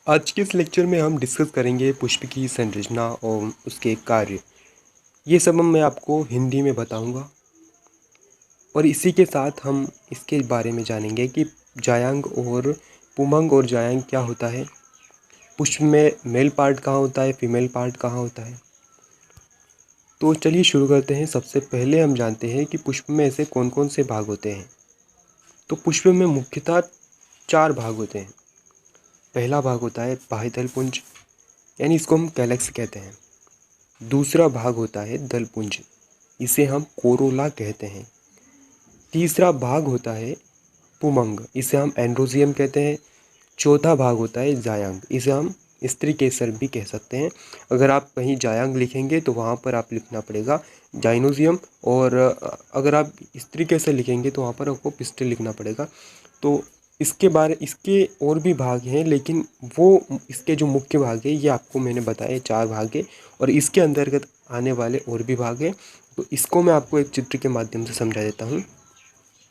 आज के इस लेक्चर में हम डिस्कस करेंगे पुष्प की संरचना और उसके कार्य। ये सब मैं आपको हिंदी में बताऊंगा और इसी के साथ हम इसके बारे में जानेंगे कि जायांग और पुमंग और जायांग क्या होता है, पुष्प में मेल पार्ट कहाँ होता है, फीमेल पार्ट कहाँ होता है। तो चलिए शुरू करते हैं। सबसे पहले हम जानते हैं कि पुष्प में ऐसे कौन कौन से भाग होते हैं। तो पुष्प में मुख्यतः 4 भाग होते हैं। पहला भाग होता है बाह्यदल पुंज, यानी इसको हम कैलेक्स कहते हैं। दूसरा भाग होता है दलपुंज, इसे हम कोरोला कहते हैं। तीसरा भाग होता है पुमंग, इसे हम एंड्रोजियम कहते हैं। चौथा भाग होता है जायांग, इसे हम स्त्री केसर भी कह सकते हैं। अगर आप कहीं जायांग लिखेंगे तो वहाँ पर आप लिखना पड़ेगा जाइनोजियम, और अगर आप स्त्री केसर लिखेंगे तो वहाँ पर आपको पिस्टल लिखना पड़ेगा। तो इसके और भी भाग हैं, लेकिन वो इसके जो मुख्य भाग है ये आपको मैंने बताया 4 भाग है, और इसके अंतर्गत आने वाले और भी भाग है। तो इसको मैं आपको एक चित्र के माध्यम से समझा देता हूँ।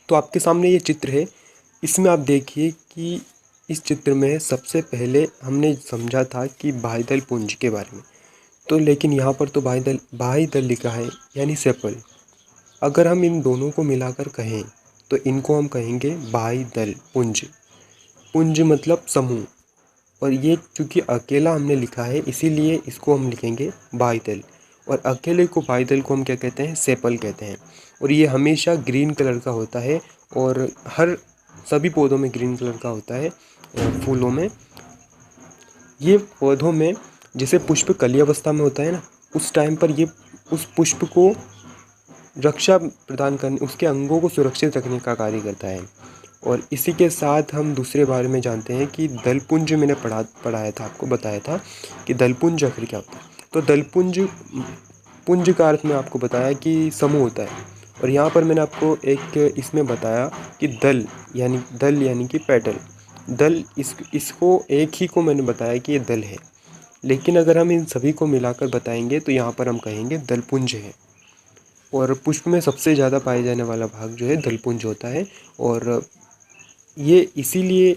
तो आपके सामने ये चित्र है, इसमें आप देखिए कि इस चित्र में सबसे पहले हमने समझा था कि बाह्यदल पुंज के बारे में। तो लेकिन यहाँ पर तो बाह्यदल लिखा है, यानी सेपल। अगर हम इन दोनों को मिलाकर कहें तो इनको हम कहेंगे बाह्यदल पुंज। पुंज मतलब समूह, और ये चूँकि अकेला हमने लिखा है इसीलिए इसको हम लिखेंगे बाह्यदल, और अकेले को बाह्यदल को हम क्या कहते हैं, सेपल कहते हैं। और ये हमेशा ग्रीन कलर का होता है, और हर सभी पौधों में ग्रीन कलर का होता है। फूलों में, ये पौधों में जैसे पुष्प कली अवस्था में होता है ना, उस टाइम पर ये उस पुष्प को रक्षा प्रदान करने, उसके अंगों को सुरक्षित रखने का कार्य करता है। और इसी के साथ हम दूसरे बारे में जानते हैं कि दलपुंज मैंने पढ़ाया था, आपको बताया था कि दलपुंज आखिर क्या होता है। तो दलपुंज, पुंज का अर्थ में आपको बताया कि समूह होता है, और यहाँ पर मैंने आपको एक इसमें बताया कि दल यानी कि पेटल। दल इसको एक ही को मैंने बताया कि ये दल है, लेकिन अगर हम इन सभी को मिलाकर बताएंगे तो यहाँ पर हम कहेंगे दलपुंज है। और पुष्प में सबसे ज़्यादा पाए जाने वाला भाग जो है दलपुंज होता है। और ये इसीलिए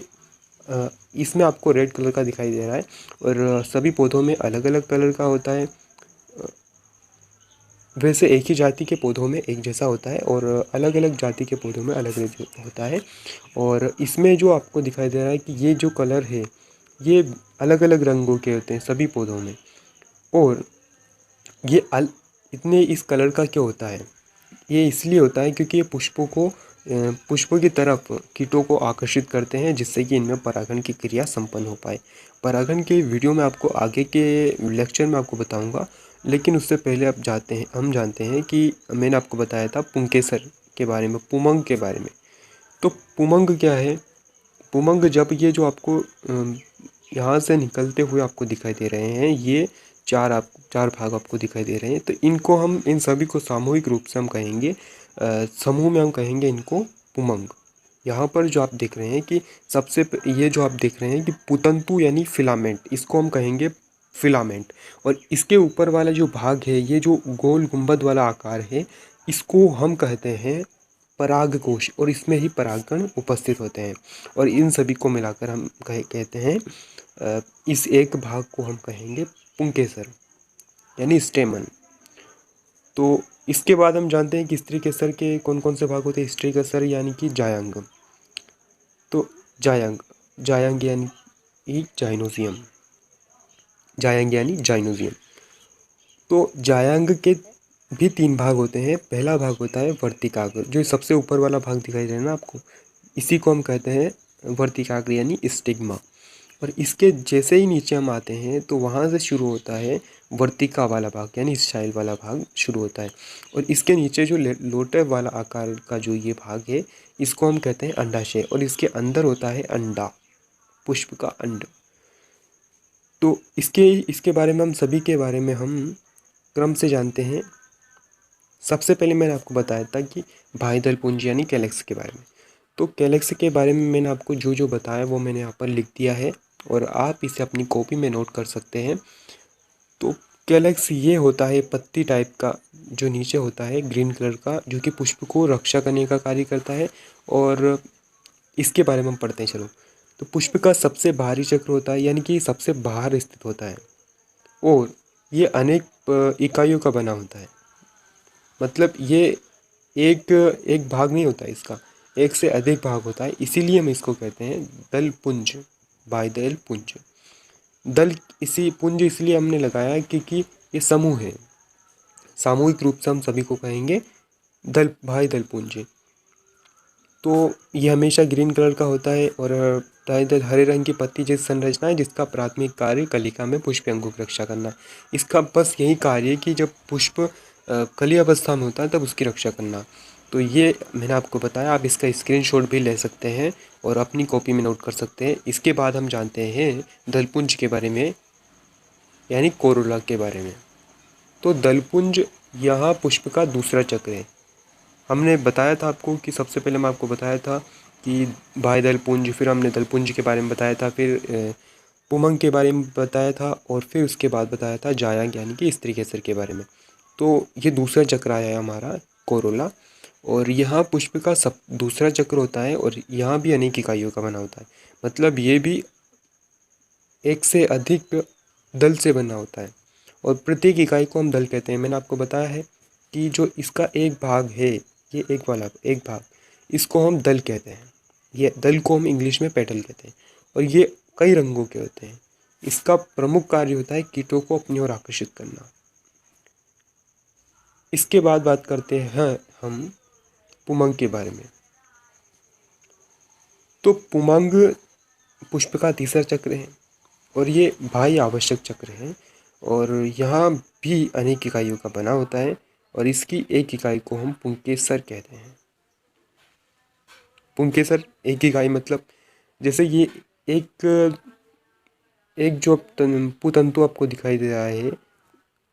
इसमें आपको रेड कलर का दिखाई दे रहा है, और सभी पौधों में अलग अलग कलर का होता है। वैसे एक ही जाति के पौधों में एक जैसा होता है, और अलग अलग जाति के पौधों में अलग अलग होता है। और इसमें जो आपको दिखाई दे रहा है कि ये जो कलर है ये अलग अलग रंगों के होते हैं सभी पौधों में। और ये इतने इस कलर का क्यों होता है, ये इसलिए होता है क्योंकि ये पुष्पों की तरफ कीटों को आकर्षित करते हैं, जिससे कि इनमें परागण की क्रिया संपन्न हो पाए। परागण के वीडियो में आपको आगे के लेक्चर में आपको बताऊंगा, लेकिन उससे पहले हम जानते हैं कि मैंने आपको बताया था पुंकेसर के बारे में, पुमंग के बारे में। तो पुमंग क्या है, पुमंग जब ये जो आपको यहाँ से निकलते हुए आपको दिखाई दे रहे हैं, ये 4 भाग आपको दिखाई दे रहे हैं, तो इनको हम इन सभी को सामूहिक रूप से हम कहेंगे, समूह में हम कहेंगे इनको पुमंग। यहाँ पर जो आप देख रहे हैं कि ये जो आप देख रहे हैं कि पुतंतु यानी फिलामेंट, इसको हम कहेंगे फिलामेंट। और इसके ऊपर वाला जो भाग है, ये जो गोल गुंबद वाला आकार है, इसको हम कहते हैं परागकोश, और इसमें ही परागकण उपस्थित होते हैं। और इन सभी को मिलाकर हम कहते हैं इस एक भाग को हम कहेंगे पुंकेसर, यानी स्टेमन। तो इसके बाद हम जानते हैं कि स्त्री केसर के कौन कौन से भाग होते हैं। स्त्री केसर यानी कि जायांग। तो जायांग जायांग यानी जाइनोजियम, जायांग यानी जाइनोजियम। तो जायांग के भी 3 भाग होते हैं। पहला भाग होता है वर्तिकाग्र, जो सबसे ऊपर वाला भाग दिखाई दे रहा है ना आपको, इसी को हम कहते हैं वर्तिकाग्र यानी स्टिग्मा। और इसके जैसे ही नीचे हम आते हैं तो वहाँ से शुरू होता है वर्तिका वाला भाग, यानी स्टाइल वाला भाग शुरू होता है। और इसके नीचे जो लोटे वाला आकार का जो ये भाग है, इसको हम कहते हैं अंडाशय, और इसके अंदर होता है अंडा, पुष्प का अंड। तो इसके बारे में हम सभी के बारे में हम क्रम से जानते हैं। सबसे पहले मैंने आपको बताया था कि बाह्यदल पुंज यानी कैलेक्स के बारे में। तो कैलेक्स के बारे में मैंने आपको जो जो बताया वो मैंने यहाँ पर लिख दिया है, और आप इसे अपनी कॉपी में नोट कर सकते हैं। तो कैलेक्स ये होता है पत्ती टाइप का, जो नीचे होता है ग्रीन कलर का, जो कि पुष्प को रक्षा करने का कार्य करता है। और इसके बारे में हम पढ़ते हैं, चलो। तो पुष्प का सबसे बाहरी चक्र होता है, यानी कि सबसे बाहर स्थित होता है, और ये अनेक इकाइयों का बना होता है। मतलब ये एक एक भाग नहीं होता है इसका, एक से अधिक भाग होता है, इसीलिए हम इसको कहते हैं दल पुंज, बाह्यदल पुंज। दल इसी पुंज इसलिए हमने लगाया क्योंकि ये समूह है, सामूहिक रूप से हम सभी को कहेंगे दल, बाह्यदल पुंज। तो ये हमेशा ग्रीन कलर का होता है और दाएं हरे रंग की पत्ती जैसी संरचना है, जिसका प्राथमिक कार्य कलिका में पुष्प अंगों की रक्षा करना है। इसका बस यही कार्य है कि जब पुष्प कली अवस्था में होता है तब उसकी रक्षा करना। तो ये मैंने आपको बताया, आप इसका स्क्रीनशॉट भी ले सकते हैं और अपनी कॉपी में नोट कर सकते हैं। इसके बाद हम जानते हैं दलपुंज के बारे में, यानी कोरोला के बारे में। तो दलपुंज यहाँ पुष्प का दूसरा चक्र है। हमने बताया था आपको कि सबसे पहले मैं आपको बताया था कि बाह्यदल पुंज, फिर हमने दलपुंज के बारे में बताया था, फिर पुमंग के बारे में बताया था, और फिर उसके बाद बताया था जायांग यानी कि स्त्री केसर के बारे में। तो ये दूसरा चक्र आया है हमारा कोरोला, और यहाँ पुष्प का सब दूसरा चक्र होता है, और यहाँ भी अनेक इकाइयों का बना होता है। मतलब ये भी एक से अधिक दल से बना होता है, और प्रत्येक इकाई को हम दल कहते हैं। मैंने आपको बताया है कि जो इसका एक भाग है, ये एक भाग, इसको हम दल कहते हैं। ये दल को हम इंग्लिश में पेटल कहते हैं, और ये कई रंगों के होते हैं। इसका प्रमुख कार्य होता है कीटों को अपनी ओर आकर्षित करना। इसके बाद बात करते हैं हम पुमंग के बारे में। तो पुमंग पुष्प का तीसरा चक्र है, और ये बाह्य आवश्यक चक्र है, और यहाँ भी अनेक इकाइयों का बना होता है, और इसकी एक इकाई को हम पुंकेसर कहते हैं। पुंकेसर एक इकाई, मतलब जैसे ये एक एक जो पुतंतु आपको दिखाई दे रहा है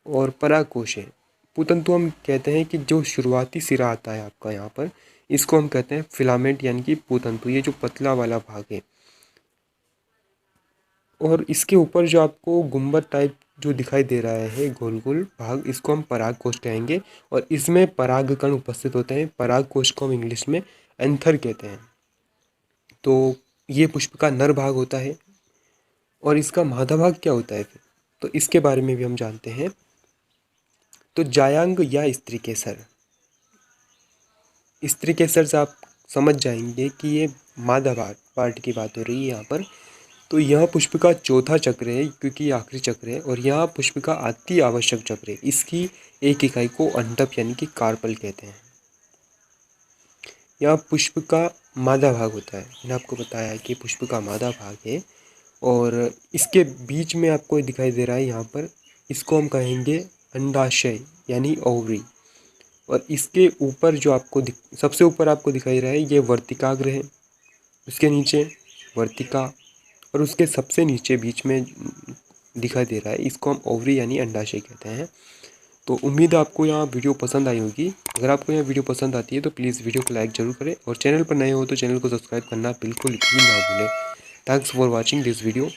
और परागकोश है। पुतंतु हम कहते हैं कि जो शुरुआती सिरा आता है आपका यहाँ पर, इसको हम कहते हैं फिलामेंट यानी कि पुतंतु, ये जो पतला वाला भाग है। और इसके ऊपर जो आपको गुंबद टाइप जो दिखाई दे रहा है गोल गोल भाग, इसको हम परागकोश कहेंगे, और इसमें परागकण उपस्थित होते हैं। परागकोश को हम इंग्लिश में एंथर कहते हैं। तो ये पुष्प का नर भाग होता है, और इसका मादा भाग क्या होता है फिर, तो इसके बारे में भी हम जानते हैं। तो जायांग या स्त्री केसर, स्त्री केसर से आप समझ जाएंगे कि ये मादा पार्ट की बात हो रही है यहाँ पर। तो यह पुष्प का चौथा चक्र है, क्योंकि ये आखिरी चक्र है, और यह पुष्प का अति आवश्यक चक्र है। इसकी एक इकाई को अंडप यानी कि कार्पल कहते हैं। यह पुष्प का मादा भाग होता है। मैंने आपको बताया कि पुष्प का मादा भाग है, और इसके बीच में आपको दिखाई दे रहा है यहाँ पर, इसको हम कहेंगे अंडाशय यानी ओवरी। और इसके ऊपर जो आपको सबसे ऊपर आपको दिखाई दे रहा है, ये वर्तिकाग्र है। उसके नीचे वर्तिका, और उसके सबसे नीचे बीच में दिखाई दे रहा है, इसको हम ओवरी यानी अंडाशय कहते हैं। तो उम्मीद है आपको यहाँ वीडियो पसंद आई होगी। अगर आपको यहाँ वीडियो पसंद आती है तो प्लीज़ वीडियो को लाइक ज़रूर करें, और चैनल पर नए हो तो चैनल को सब्सक्राइब करना बिल्कुल भी ना भूलें। Thanks for watching this video.